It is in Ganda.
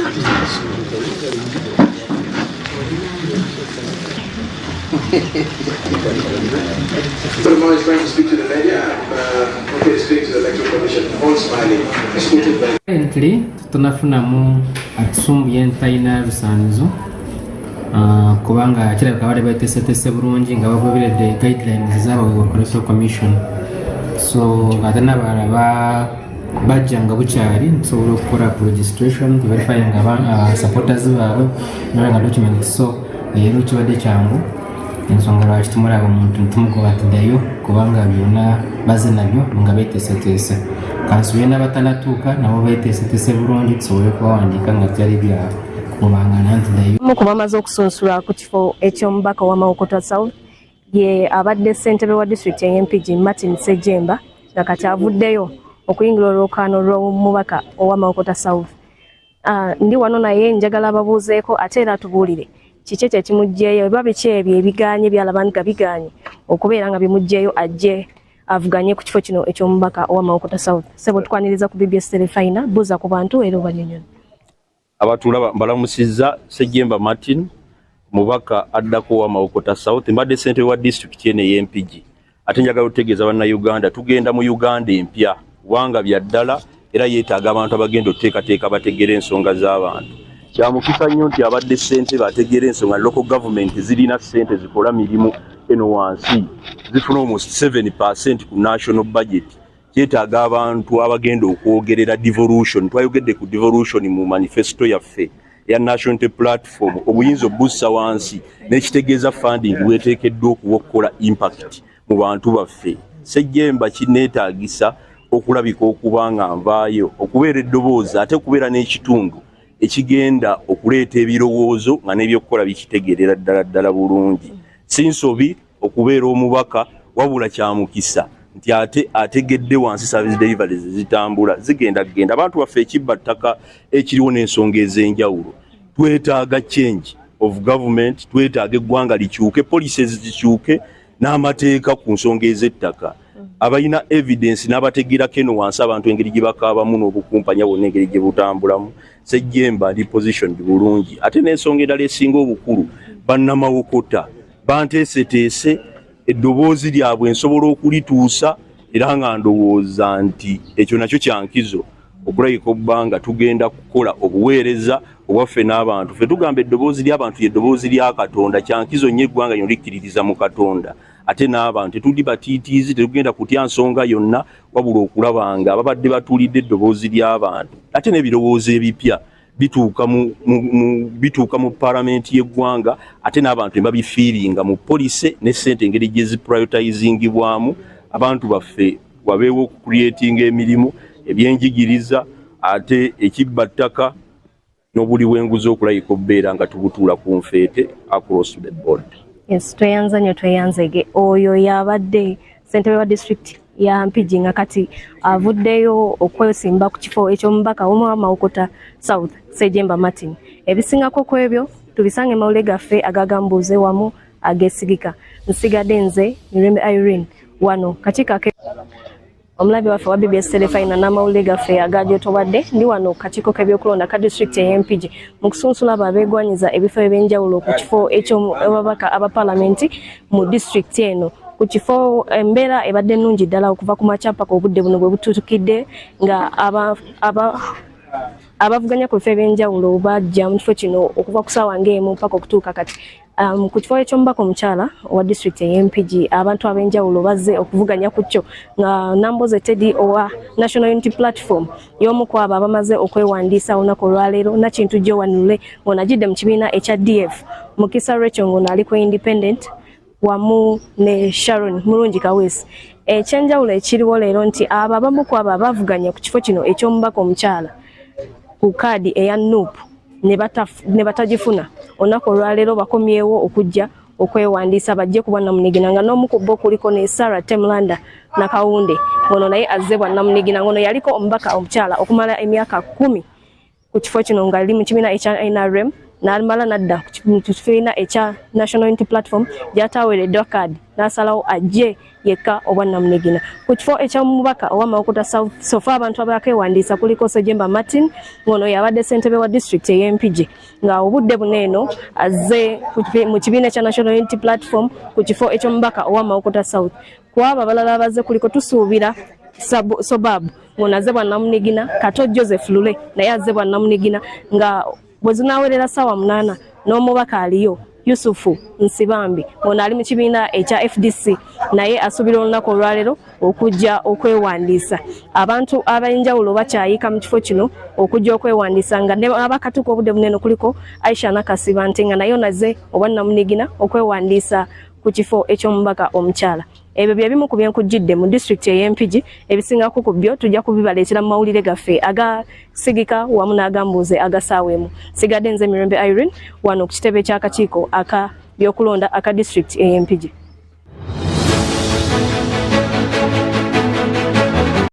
Solomon is going to speak to the media. Okay, speak to the Electoral Commission. All smiling. Escorted by. Currently, tunafunamu atusumbu yentaina rusanzo. Kubanga kirabika bali batesetese bulungi nga bagoberedde guidelines z'aba Electoral Commission. So atana baraba bajjanga bukyali nsobola okukola registration verify nga supporters baabwe nga documents so ero kibadde kyangu ensonga lwaki tumulaba omuntu ntumugoba tuddayo kubanga byonna baze nabyo nga beeteeseteese kansi byonna batanatuuka nabo beeteeseteese bulungi tusobole kubawandiika nga tyali bya kubanga nantuddayo mu kuba amaze okusunsulwa ku kifo eky'omubaka wa Mawokota South ye abadde ssentebe wa district MPG Martin Sejemba nga kati avuddeyo okuyingira olwokaano lw'omubaka owa Mawokota South. Ndi wano naye njagala babuuzeeko ate era tubuulire kiki ekimugjeeyo biba biki ebyo ebiganye byalaba nga biganye okubeera nga bimugjeeyo ajje avuganye ku kifo kino eky'omubaka owa Mawokota South. Sebo tukwaniriza ku BBS Telefina buuza ku bantu era obanyonyola. Abatula balamusizza Sejemba Martin mubaka addako wa Mawokota South mbadde ssentebe wa district ene y'MPG. Ate njagala otegeeza bannayuganda tugenda mu Uganda empya wanga byaddala era yeetaaga abantu abagenda oteekateeka bategere ensonga z'abantu. Kyamukisa nnyo nti abadde ssentebe ategere ensonga local government zirina ssente zikola mirimu eno wansi zifuna almost 7% ku national budget. Kyetaaga abantu abagenda okwogerera devolution. Twayogedde ku devolution mu manifesto yaffe ya National Unity Platform obuyinza obussa wansi n'ekitegeeza funding weeteekeddwa okukola impact mu bantu baffe. Sejemba kineetaagisa okulabika okuba nga nvaayo okubeera eddoboozi ate okubeera n'ekitundu ekigenda okuleeta ebirowoozo nga n'ebyokukola bikitegeerera ddala bulungi. Si nsobi okubeera omubaka wabula kyamukisa nti ate ategedde wansi service deliveries zitambula zigenda abantu baffe ekibba ttaka ekiriwo n'ensonga ez'enjawulo. Twetaaga change of government, twetaaga eggwanga likyuke, policies zikyuke n'amateeka ku nsonga ez'ettaka. Abayina evidence n'abategirako eno wansi abantu engeri gye bakaabamu n'obukumpanya bonna engeri gye butambulamu. Sejemba ali positioned bulungi. Ate n'ensonga endala esinga obukulu bannamawokota banteeseteese eddoboozi lyabwe nsobola okulituusa era nga ndowooza nti ekyo nakyo kyankizo okulabika obbanga tugenda kukola obuweereza obwaffe n'abantu. Ffe tugamba eddoboozi ly'abantu y'eddoboozi lya Katonda, kyankizo nnyo eggwanga lino likkiririza mu Katonda. Ate n'abantu tetuli batiitiizi, tetugenda kutya nsonga yonna wabula okulaba nga ababadde batuulidde eddoboozi ly'abantu ate n'ebirowoozo ebipya bituuka mu palamenti y'eggwanga ate n'abantu ne babifiiringa mu police ne ssente engeri gye ziprioritizingibwamu abantu baffe wabeewo okucreatinga emirimu ebyenjigiriza ate ekibbattaka n'obuli bw'enguzi okulabika obbeera nga tubutuula ku nfeete across the board. Yes, tweyanza nnyo tweyanzege oyo yabadde ssentebe wa district ya Mpigi nga kati avuddeyo okwesimba ku kifo eky'omubaka wa Mawokota South Sejemba Martin. Ebisingako ku ebyo tubisange mawule gaffe agagambuuze wamu agesigika. Nsigadde nze Mirembe Irene wano katika omulabi waffe wa BBS Telefina n'amawule gaffe agagyotobadde ndi wano katiko k'ebyokulonda ka district ya MPG mu kusunsula abeegwanyiza ebifo ebyenjawulo ku kifo eky'obabaka aba palamenti mu district eno. Ku kifo embeera ebadde nnungi ddala okuva ku makya paka obudde buno bwe bututukidde nga abavuganya ku bifo ebyenjawulo bajja mu kifo kino okuva ku ssaawa ng'emu paka okutuuka kati. Ku kifo eky'omubaka omukyala wa district ya MPG abantu ab'enjawulo bazze okuvuganya ku kyo nga Namboze Teddy owa National Unity Platform y'omu ku abo abamaze okwewandiisa olunaku olwaleero Nakintu Jowanule ng'onagidde mu kibiina ekya DF. Mukisa Rachel ng'ono ali ku Independent wamu ne Sharon Mulungi Kawesi. Ekyenjawulo ekiriwo leero nti abo abamu ku abo abavuganya ku kifo kino eky'omubaka omukyala ku kaadi eya NUP ne batagifuna olunaku olwaleero bakomyewo okujja okwewandiisa bajje ku bwannamunigina nga n'omu ku bo kuliko ne Sarah Temlanda Nakawunde ngono naye azze bwannamunigina ngono yaliko omubaka omukyala okumala emyaka 10 ku kifo kino nga ali mu kibiina ekya NRM n'amala nadda ku kibiina ekya National Unity Platform gy'ataaweereddwa kaadi n'asalawo ajje yekka obwannamunigina. Ku kifo eky'omubaka owa Mawokota South sofa abantu abakeewandiisa kuliko Sejemba Martin ngono yabadde ssentebe wa district ey'Empigi nga obudde buneeno azze mu kibiina ekya National Unity Platform ku kifo eky'omubaka owa Mawokota South. Ku abo abalala abazze kuliko Tusuubira Sobabu ngono azze bwannamunigina, Kato Joseph Lule naye azze bwannamunigina nga bwe zinaawerera ssaawa 8 n'omubaka aliyo Yusufu Nsibambi ono ali mu kibiina ekya FDC naye asuubira olunaku olwaleero okujja okwewandiisa. Abantu ab'enjawulo bakyayika mu kifo kino okujja okwewandiisa nga ne abakatuuka obudde buneeno kuliko Aisha Nakasiba Ntenga naye nazze obwannamunigina okwewandiisa ku kifo eky'omubaka omukyala. Ebyo bye bimu ku byenkujjidde mu district ey'Empigi, ebisingako ku byo tujja kubibaleetera mu mawulire gaffe agasigika wamu n'agambuuze agasaaweemu. Sigadde nze Mirembe Irene wano ku kitebe ky'akakiiko aka byokulonda aka district ey'Empigi.